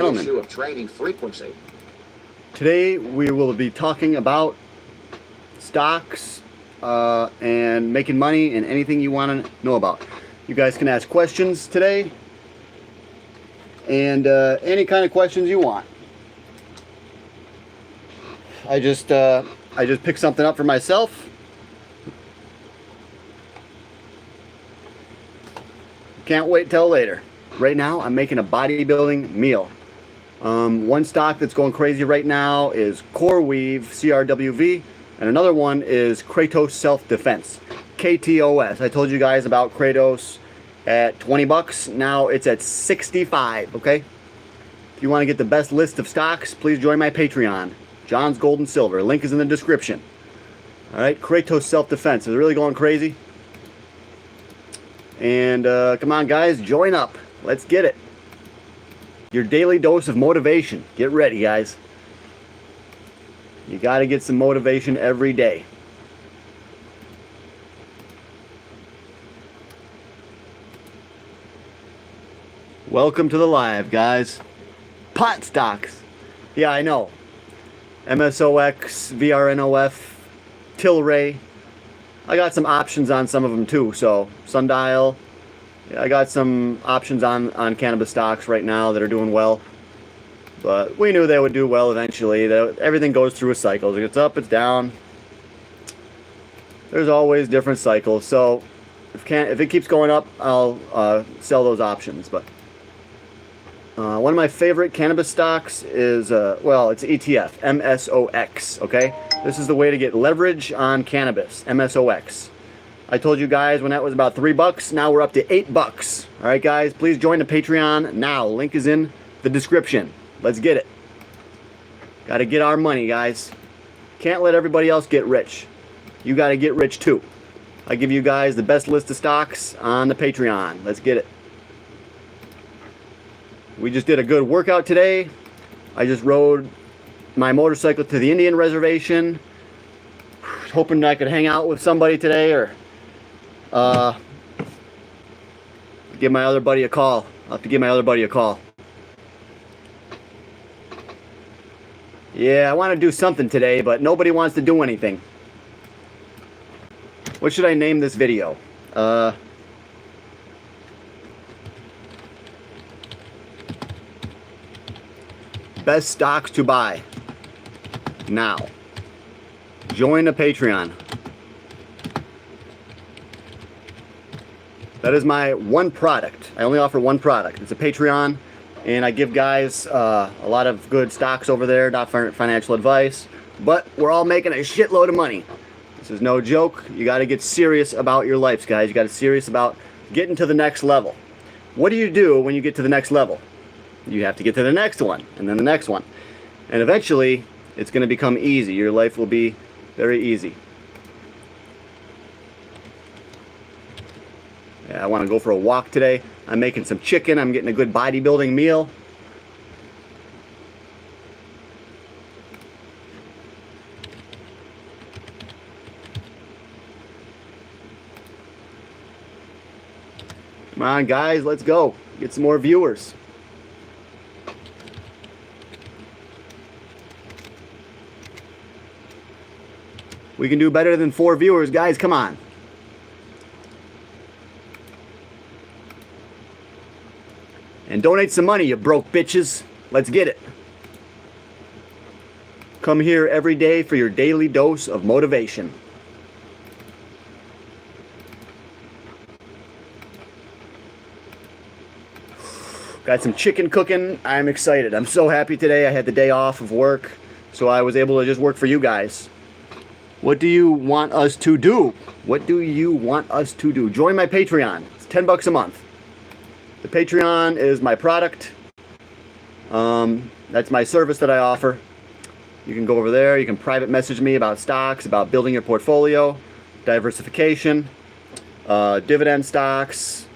Gentlemen, issue of trading frequency. Today we will be talking about stocks and making money and anything you want to know about. You guys can ask questions today and any kind of questions you want. I just picked something up for myself. Can't wait till later. Right now I'm making a bodybuilding meal. One stock that's going crazy right now is CoreWeave, CRWV, and another one is Kratos Self-Defense, KTOS. I told you guys about Kratos at 20 bucks. Now it's at 65, okay? If you want to get the best list of stocks, please join my Patreon, John's Gold and Silver. Link is in the description. All right, Kratos Self-Defense is really going crazy. And come on, guys, join up. Let's get it. Your daily dose of motivation. Get ready, guys. You got to get some motivation every day. Welcome to the live, guys. Pot stocks. Yeah, I know. MSOX, VRNOF, Tilray. I got some options on some of them too. So Sundial. I got some options on cannabis stocks right now that are doing well. But we knew they would do well eventually. Everything goes through a cycle. It's up, it's down. There's always different cycles. So if it keeps going up, I'll sell those options. But one of my favorite cannabis stocks is, well, it's ETF, MSOX, okay? This is the way to get leverage on cannabis, MSOX. I told you guys when that was about 3 bucks. Now we're up to 8 bucks. All right, guys, please join the Patreon now. Link is in the description. Let's get it. Got to get our money, guys. Can't let everybody else get rich. You got to get rich too. I give you guys the best list of stocks on the Patreon. Let's get it. We just did a good workout today. I just rode my motorcycle to the Indian reservation. Hoping I could hang out with somebody today or give my other buddy a call. I'll have to give my other buddy a call. Yeah, I want to do something today, but nobody wants to do anything. What should I name this video? Best stocks to buy now. Join the Patreon. That is my one product. I only offer one product. It's a Patreon, and I give guys a lot of good stocks over there, not financial advice, but we're all making a shitload of money. This is no joke. You got to get serious about your lives, guys. You got to get serious about getting to the next level. What do you do when you get to the next level? You have to get to the next one, and then the next one. And eventually, it's going to become easy. Your life will be very easy. Yeah, I want to go for a walk today. I'm making some chicken. I'm getting a good bodybuilding meal. Come on, guys, let's go. Get some more viewers. We can do better than 4 viewers, guys. Come on. And donate some money, you broke bitches. Let's get it. Come here every day for your daily dose of motivation. Got some chicken cooking. I'm excited. I'm so happy today. I had the day off of work, so I was able to just work for you guys. What do you want us to do? What do you want us to do? Join my Patreon. It's 10 bucks a month. The Patreon is my product. That's my service that I offer. You can go over there. You can private message me about stocks, about building your portfolio, diversification, dividend stocks.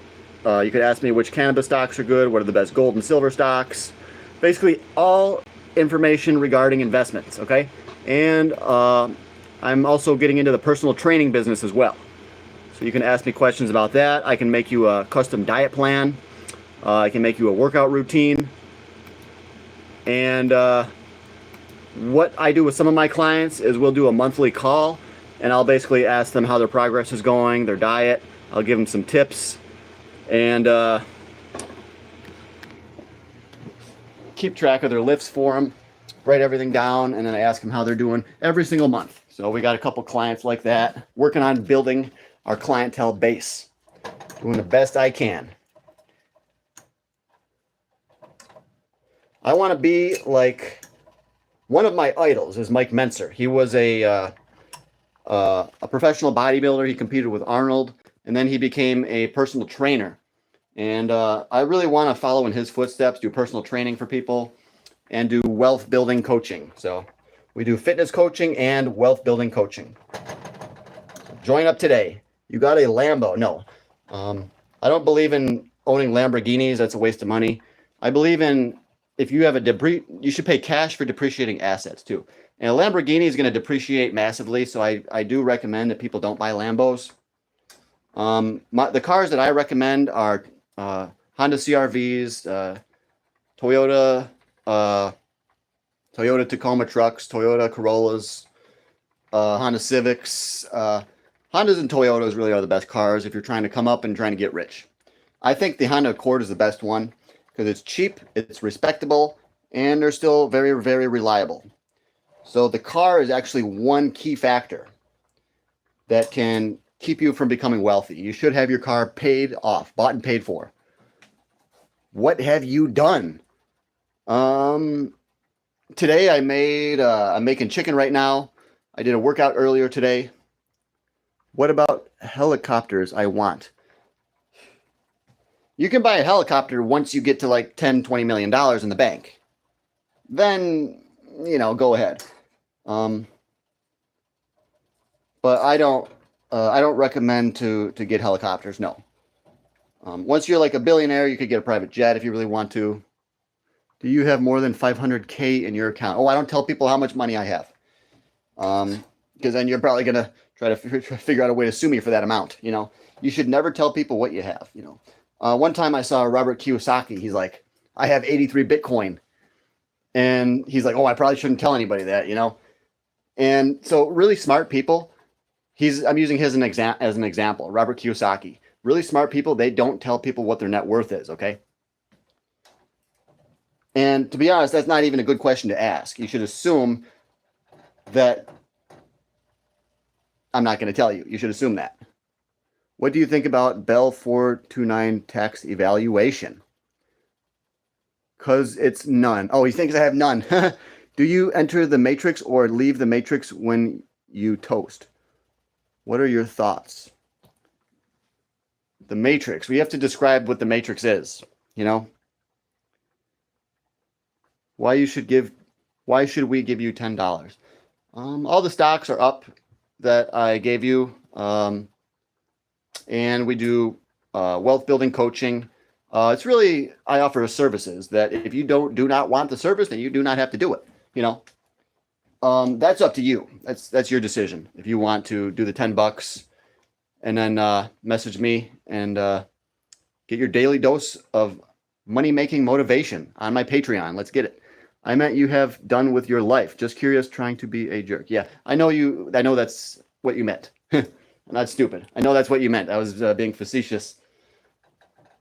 You could ask me which cannabis stocks are good, what are the best gold and silver stocks. Basically, all information regarding investments, okay? And I'm also getting into the personal training business as well. So you can ask me questions about that. I can make you a custom diet plan. I can make you a workout routine. And what I do with some of my clients is we'll do a monthly call, and I'll basically ask them how their progress is going, their diet. I'll give them some tips, and keep track of their lifts for them, write everything down, and then I ask them how they're doing every single month. So we got a couple clients like that, working on building our clientele base, doing the best I can. I want to be like, one of my idols is Mike Mentzer. He was a professional bodybuilder. He competed with Arnold, and then he became a personal trainer. And I really want to follow in his footsteps, do personal training for people, and do wealth building coaching. So we do fitness coaching and wealth building coaching. Join up today. You got a Lambo? No. I don't believe in owning Lamborghinis. That's a waste of money. I believe in, if you have you should pay cash for depreciating assets too. And a Lamborghini is going to depreciate massively, so I do recommend that people don't buy Lambos. The cars that I recommend are Honda CR-Vs, Toyota Tacoma trucks, Toyota Corollas, Honda Civics. Hondas and Toyotas really are the best cars if you're trying to come up and trying to get rich. I think the Honda Accord is the best one because it's cheap, it's respectable, and they're still very, very reliable. So the car is actually one key factor that can keep you from becoming wealthy. You should have your car paid off, bought and paid for. What have you done? Today I'm making chicken right now. I did a workout earlier today. What about helicopters I want? You can buy a helicopter once you get to like $10-20 million in the bank. Then, go ahead. But I don't recommend to get helicopters. No. Once you're like a billionaire, you could get a private jet if you really want to. Do you have more than 500K in your account? Oh, I don't tell people how much money I have. Because then you're probably going to try to figure out a way to sue me for that amount. You should never tell people what you have. One time I saw Robert Kiyosaki. He's like, I have 83 Bitcoin. And he's like, oh, I probably shouldn't tell anybody that, And so really smart people, I'm using his as an example, Robert Kiyosaki. Really smart people, they don't tell people what their net worth is, okay? And to be honest, that's not even a good question to ask. You should assume that I'm not going to tell you. You should assume that. What do you think about Bell 429 tax evaluation? Because it's none. Oh, he thinks I have none. Do you enter the matrix or leave the matrix when you toast? What are your thoughts? The matrix. We have to describe what the matrix is, Why should we give you $10? All the stocks are up that I gave you. And we do wealth building coaching. It's really, I offer services that if you do not want the service, then you do not have to do it. That's up to you. That's your decision. If you want to do the $10 and then message me and get your daily dose of money-making motivation on my Patreon. Let's get it. I meant you have done with your life. Just curious, trying to be a jerk. Yeah, I know that's what you meant. I'm not stupid. I know that's what you meant. I was being facetious.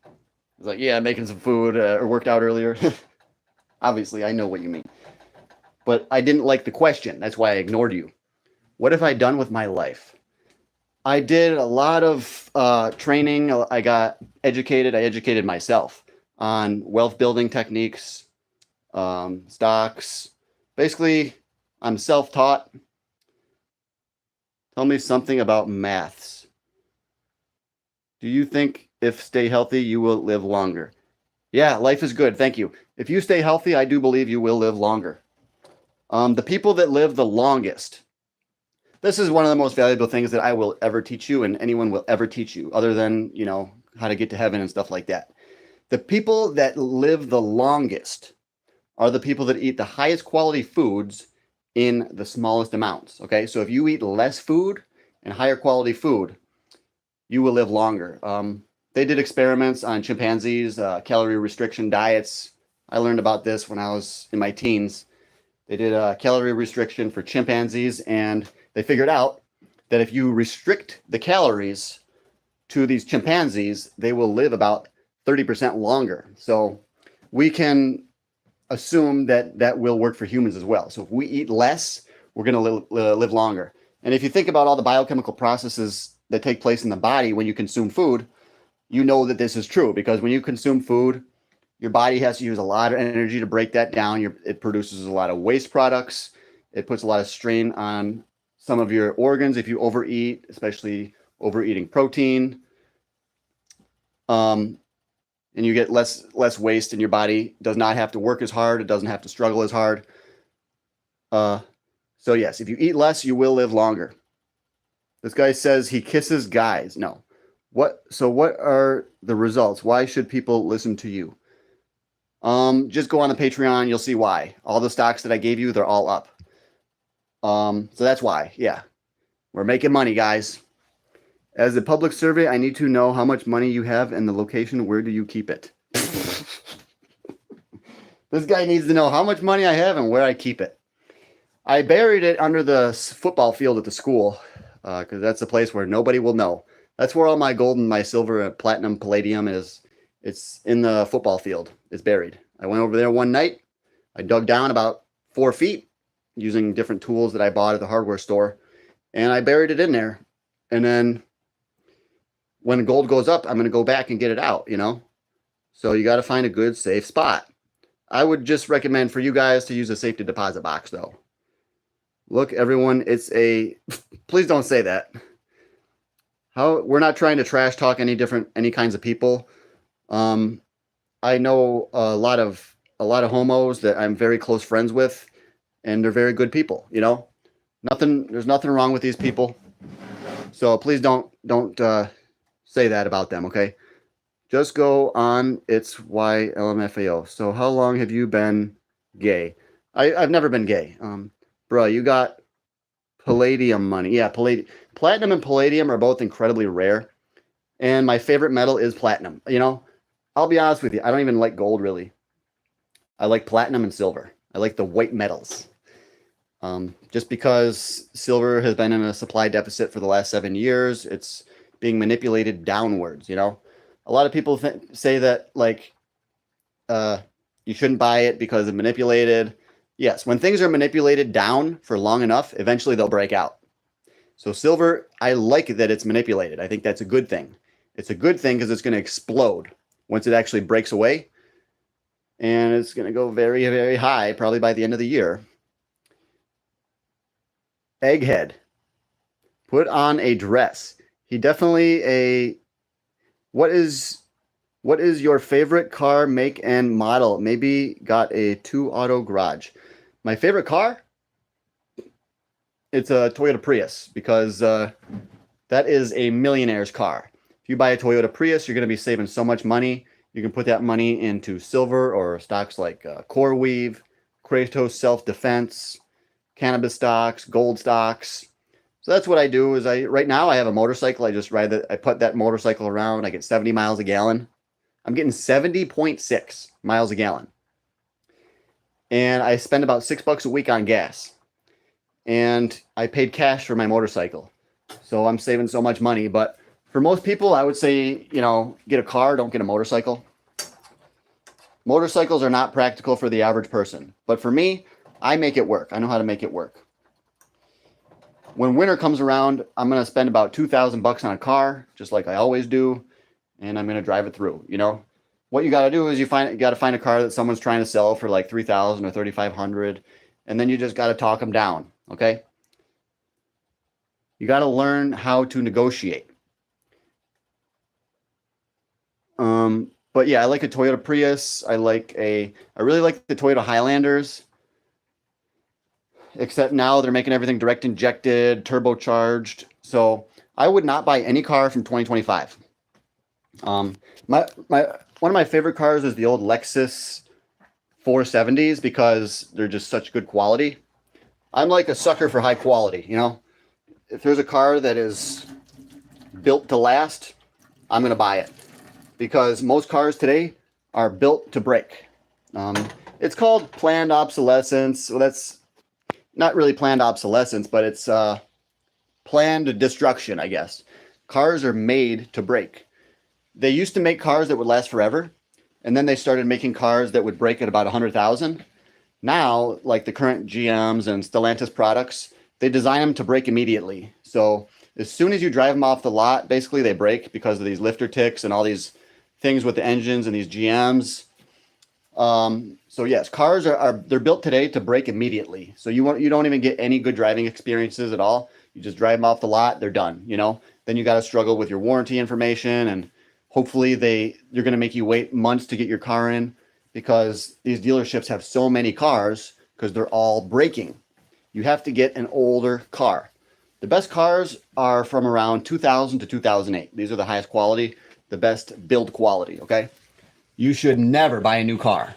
I was like, yeah, making some food or worked out earlier. Obviously, I know what you mean. But I didn't like the question. That's why I ignored you. What have I done with my life? I did a lot of training. I got educated. I educated myself on wealth building techniques, stocks. Basically, I'm self-taught. Tell me something about maths. Do you think if stay healthy, you will live longer? Yeah, life is good. Thank you. If you stay healthy, I do believe you will live longer. The people that live the longest. This is one of the most valuable things that I will ever teach you and anyone will ever teach you other than, how to get to heaven and stuff like that. The people that live the longest are the people that eat the highest quality foods in the smallest amounts. Okay, so if you eat less food and higher quality food, you will live longer. They did experiments on chimpanzees, calorie restriction diets. I learned about this when I was in my teens. They did a calorie restriction for chimpanzees, and they figured out that if you restrict the calories to these chimpanzees, they will live about 30% longer. So we can assume that that will work for humans as well. So if we eat less, we're going to live longer. And if you think about all the biochemical processes that take place in the body when you consume food, you know that this is true, because when you consume food, your body has to use a lot of energy to break that down. It produces a lot of waste products. It puts a lot of strain on some of your organs if you overeat, especially overeating protein. And you get less waste, and your body does not have to work as hard. It doesn't have to struggle as hard. So yes, if you eat less, you will live longer. This guy says he kisses guys. No. So what are the results? Why should people listen to you? Just go on the Patreon. You'll see why. All the stocks that I gave you, they're all up. So that's why. Yeah. We're making money, guys. As a public survey, I need to know how much money you have and the location. Where do you keep it? This guy needs to know how much money I have and where I keep it. I buried it under the football field at the school, because that's a place where nobody will know. That's where all my gold and my silver and platinum, palladium is. It's in the football field. It's buried. I went over there one night. I dug down about 4 feet using different tools that I bought at the hardware store, and I buried it in there. And then when gold goes up, I'm going to go back and get it out, you know? So you got to find a good, safe spot. I would just recommend for you guys to use a safety deposit box, though. Look, everyone, it's a... Please don't say that. We're not trying to trash talk any kinds of people. I know a lot of homos that I'm very close friends with, and they're very good people, you know? There's nothing wrong with these people. So please don't say that about them, okay? Just go on. It's YLMFAO. So how long have you been gay? I've never been gay. Bro, you got palladium money. Yeah, platinum and palladium are both incredibly rare. And my favorite metal is platinum. You know, I'll be honest with you. I don't even like gold, really. I like platinum and silver. I like the white metals. Just because silver has been in a supply deficit for the last 7 years, it's being manipulated downwards, you know? A lot of people say that, like, you shouldn't buy it because it's manipulated. Yes, when things are manipulated down for long enough, eventually they'll break out. So silver, I like that it's manipulated. I think that's a good thing. It's a good thing because it's going to explode once it actually breaks away. And it's going to go very, very high, probably by the end of the year. Egghead. Put on a dress. He definitely What is your favorite car, make, and model? Maybe got a 2-auto garage. My favorite car? It's a Toyota Prius, because that is a millionaire's car. If you buy a Toyota Prius, you're going to be saving so much money. You can put that money into silver or stocks like CoreWeave, Kratos Self-Defense, cannabis stocks, gold stocks. So that's what I do. Right now I have a motorcycle. I just ride that. I put that motorcycle around. I get 70 miles a gallon. I'm getting 70.6 miles a gallon. And I spend about $6 a week on gas. And I paid cash for my motorcycle. So I'm saving so much money. But for most people, I would say, you know, get a car, don't get a motorcycle. Motorcycles are not practical for the average person. But for me, I make it work. I know how to make it work. When winter comes around, I'm going to spend about $2,000 on a car, just like I always do. And I'm going to drive it through, you know. What you got to do is you got to find a car that someone's trying to sell for like $3,000 or $3,500, and then you just got to talk them down, okay? You got to learn how to negotiate. But yeah, I like a Toyota Prius. I really like the Toyota Highlanders. Except now they're making everything direct injected, turbocharged. So I would not buy any car from 2025. One of my favorite cars is the old Lexus 470s because they're just such good quality. I'm like a sucker for high quality, you know. If there's a car that is built to last, I'm going to buy it. Because most cars today are built to break. It's called planned obsolescence. Well, that's not really planned obsolescence, but it's planned destruction, I guess. Cars are made to break. They used to make cars that would last forever, and then they started making cars that would break at about 100,000. Now, like the current GMs and Stellantis products, they design them to break immediately. So as soon as you drive them off the lot, basically they break because of these lifter ticks and all these things with the engines and these GMs. So yes, cars they're built today to break immediately. So you don't even get any good driving experiences at all. You just drive them off the lot, they're done, you know? Then you got to struggle with your warranty information, and hopefully they're going to make you wait months to get your car in, because these dealerships have so many cars because they're all breaking. You have to get an older car. The best cars are from around 2000 to 2008. These are the highest quality, the best build quality, okay? You should never buy a new car.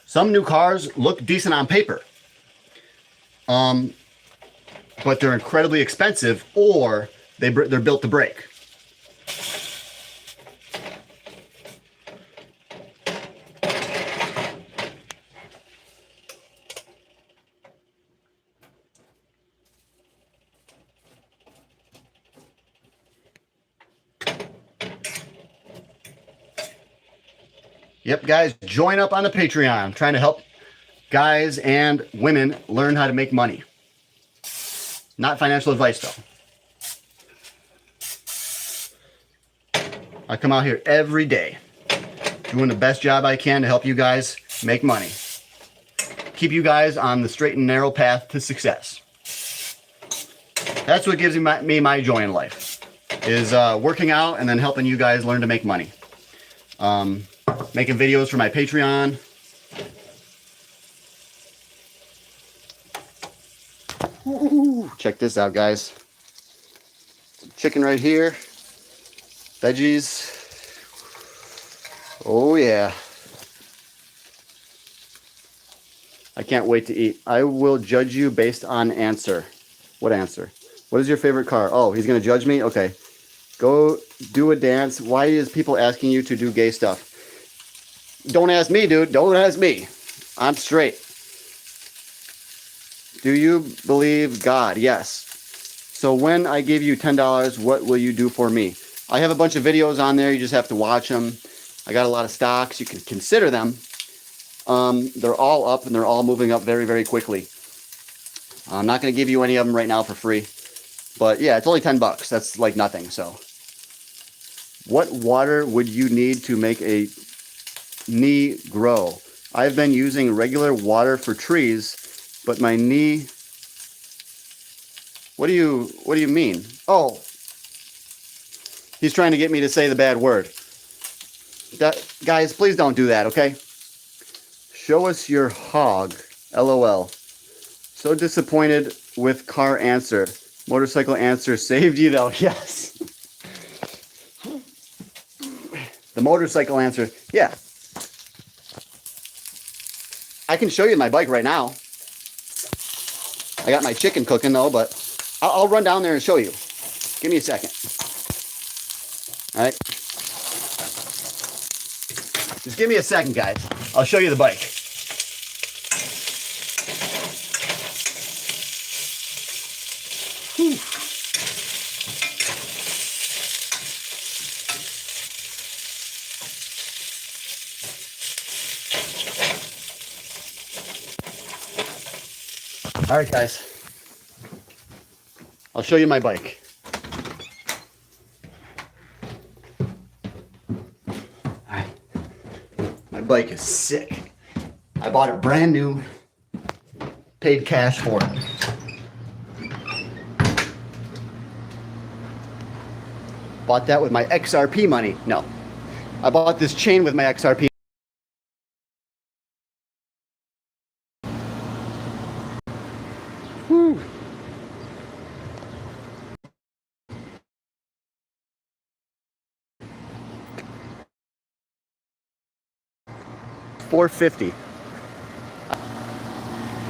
Some new cars look decent on paper, but they're incredibly expensive, or they're built to break. Yep, guys, join up on the Patreon. I'm trying to help guys and women learn how to make money. Not financial advice, though. I come out here every day doing the best job I can to help you guys make money. Keep you guys on the straight and narrow path to success. That's what gives me my joy in life, is working out and then helping you guys learn to make money. Making videos for my Patreon. Ooh, check this out, guys. Some chicken right here. Veggies. Oh yeah. I can't wait to eat. I will judge you based on answer. What answer? What is your favorite car? Oh, he's gonna judge me? Okay. Go do a dance. Why is people asking you to do gay stuff? Don't ask me, dude. Don't ask me. I'm straight. Do you believe God? Yes. So when I give you $10, what will you do for me? I have a bunch of videos on there. You just have to watch them. I got a lot of stocks. You can consider them. They're all up, and they're all moving up very, very quickly. I'm not going to give you any of them right now for free. But yeah, it's only $10. That's like nothing. So what water would you need to make a knee grow? I've been using regular water for trees, but my knee... What do you mean? Oh, he's trying to get me to say the bad word. Guys, please don't do that, okay? Show us your hog. LOL. So disappointed with car answer. Motorcycle answer saved you though. Yes. The motorcycle answer. Yeah. I can show you my bike right now. I got my chicken cooking though, but I'll run down there and show you. Give me a second. All right. Just give me a second, guys. I'll show you the bike. Whew. All right, guys. I'll show you my bike. My bike is sick. I bought it brand new. Paid cash for it. Bought that with my XRP money. No. I bought this chain with my XRP. Whew. $450.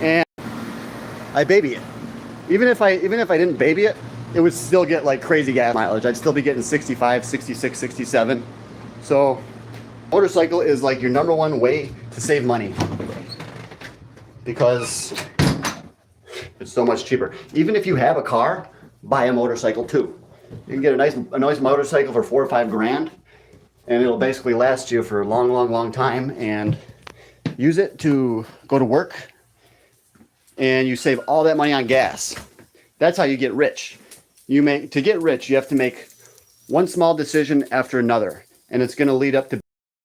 And I baby it. Even if I didn't baby it, it would still get like crazy gas mileage. I'd still be getting 65, 66, 67. So Motorcycle is like your #1 way to save money because it's so much cheaper. Even if you have a car, buy a motorcycle too. You can get a nice motorcycle for $4 or $5 grand, and it'll basically last you for a long time. And use it to go to work, and you save all that money on gas. That's how you get rich. To get rich, you have to make one small decision after another, and it's going to lead up to,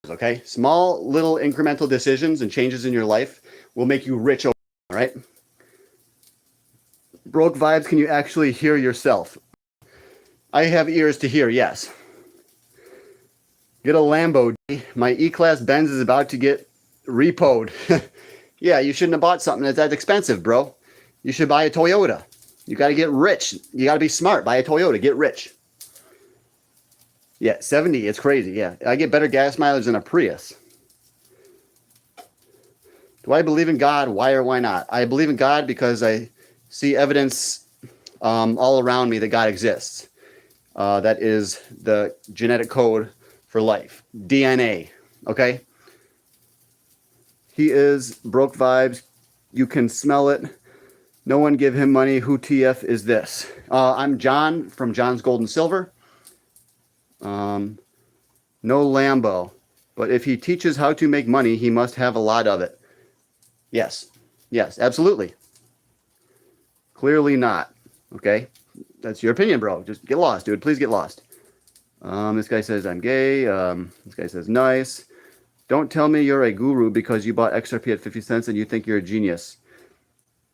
okay? Small little incremental decisions and changes in your life will make you rich, all right? Broke vibes, can you actually hear yourself? I have ears to hear, yes. Get a Lambo. My E-Class Benz is about to get repoed. Yeah, you shouldn't have bought something that's that expensive, bro. You should buy a Toyota. You got to get rich. You got to be smart. Buy a Toyota. Get rich. Yeah, 70. It's crazy. Yeah, I get better gas mileage than a Prius. Do I believe in God? Why or why not? I believe in God because I see evidence all around me that God exists. That is the genetic code for life. DNA. Okay? He is broke vibes. You can smell it. No one give him money. Who TF is this? I'm John from John's Gold and Silver. No Lambo. But if he teaches how to make money, he must have a lot of it. Yes. Yes, absolutely. Clearly not. Okay? That's your opinion, bro. Just get lost, dude. Please get lost. This guy says I'm gay. This guy says nice. Don't tell me you're a guru because you bought XRP at 50 cents and you think you're a genius.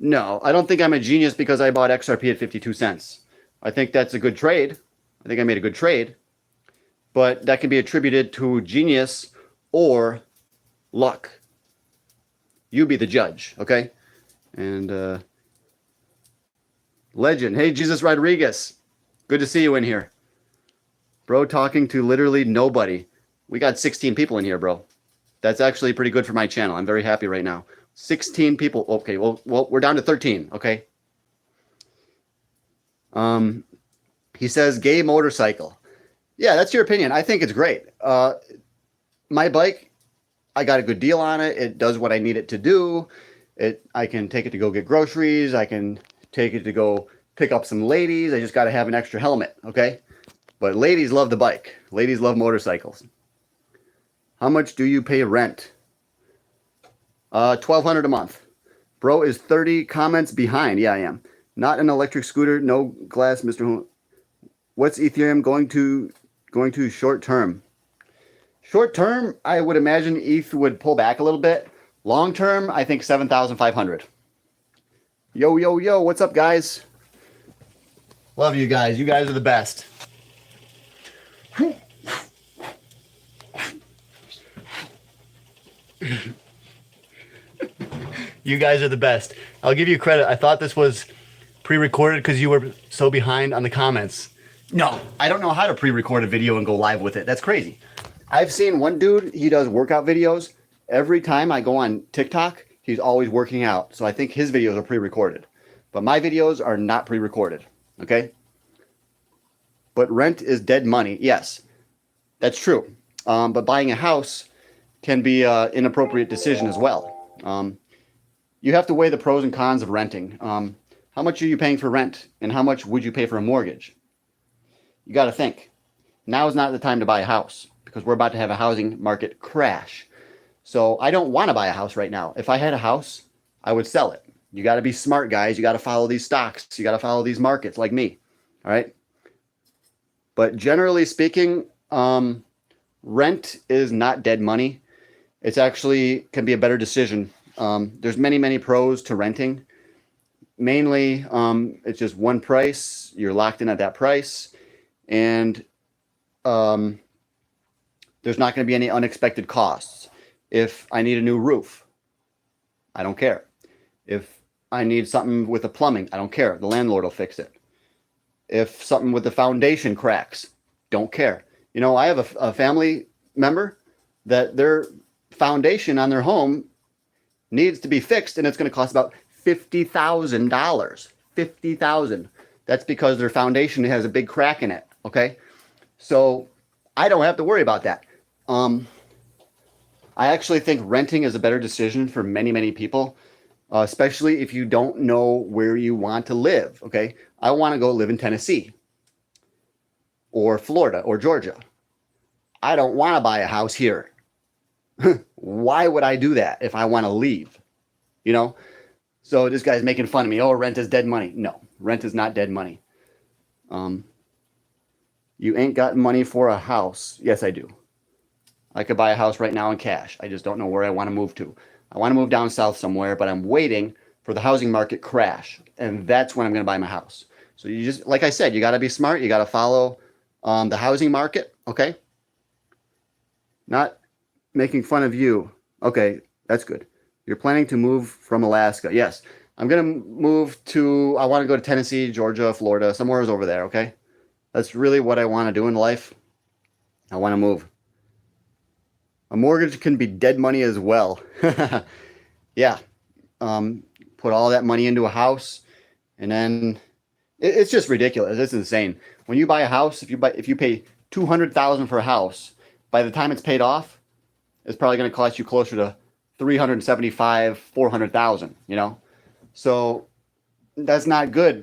No, I don't think I'm a genius because I bought XRP at 52 cents. I think that's a good trade. I think I made a good trade. But that can be attributed to genius or luck. You be the judge, okay? And legend. Hey, Jesus Rodriguez. Good to see you in here. Bro, talking to literally nobody. We got 16 people in here, bro. That's actually pretty good for my channel. I'm very happy right now. 16 people. Okay, well, we're down to 13, okay? He says gay motorcycle. Yeah, that's your opinion. I think it's great. My bike, I got a good deal on it. It does what I need it to do. I can take it to go get groceries. I can take it to go pick up some ladies. I just got to have an extra helmet, okay? But ladies love the bike. Ladies love motorcycles. How much do you pay rent? $1,200 a month. Bro is 30 comments behind. Yeah, I am. Not an electric scooter. No glass, Mr. What's Ethereum going to short term? Short term, I would imagine ETH would pull back a little bit. Long term, I think 7,500. Yo, yo, yo. What's up, guys? Love you guys. You guys are the best. You guys are the best. I'll give you credit. I thought this was pre-recorded because you were so behind on the comments. No, I don't know how to pre-record a video and go live with it. That's crazy. I've seen one dude, he does workout videos. Every time I go on TikTok, he's always working out. So I think his videos are pre-recorded. But my videos are not pre-recorded. Okay? But rent is dead money. Yes, that's true. But buying a house can be an inappropriate decision as well. You have to weigh the pros and cons of renting. How much are you paying for rent? And how much would you pay for a mortgage? You got to think. Now is not the time to buy a house because we're about to have a housing market crash. So I don't want to buy a house right now. If I had a house, I would sell it. You got to be smart, guys. You got to follow these stocks. You got to follow these markets like me. All right. But generally speaking, rent is not dead money. It's actually can be a better decision. There's many pros to renting. Mainly, it's just one price. You're locked in at that price. And there's not going to be any unexpected costs. If I need a new roof, I don't care. If I need something with the plumbing, I don't care. The landlord will fix it. If something with the foundation cracks, don't care. You know, I have a family member that their foundation on their home needs to be fixed, and it's going to cost about $50,000. $50,000. That's because their foundation has a big crack in it. Okay, so I don't have to worry about that. I actually think renting is a better decision for many, many people, especially if you don't know where you want to live. Okay. I want to go live in Tennessee or Florida or Georgia. I don't want to buy a house here. Why would I do that if I want to leave? You know? So this guy's making fun of me. Oh, rent is dead money. No, rent is not dead money. Um, you ain't got money for a house. Yes, I do. I could buy a house right now in cash. I just don't know where I want to move to. I want to move down south somewhere, but I'm waiting for the housing market crash, and that's when I'm going to buy my house. So you just, like I said, you got to be smart. You got to follow the housing market. Okay. Not making fun of you. Okay, that's good. You're planning to move from Alaska. Yes, I'm going to move to, I want to go to Tennessee, Georgia, Florida, somewhere over there, okay? That's really what I want to do in life. I want to move. A mortgage can be dead money as well. Yeah. Put all that money into a house, and then it's just ridiculous. It's insane. When you buy a house, if you pay $200,000 for a house, by the time it's paid off, it's probably going to cost you closer to 375, 400,000, you know? So that's not good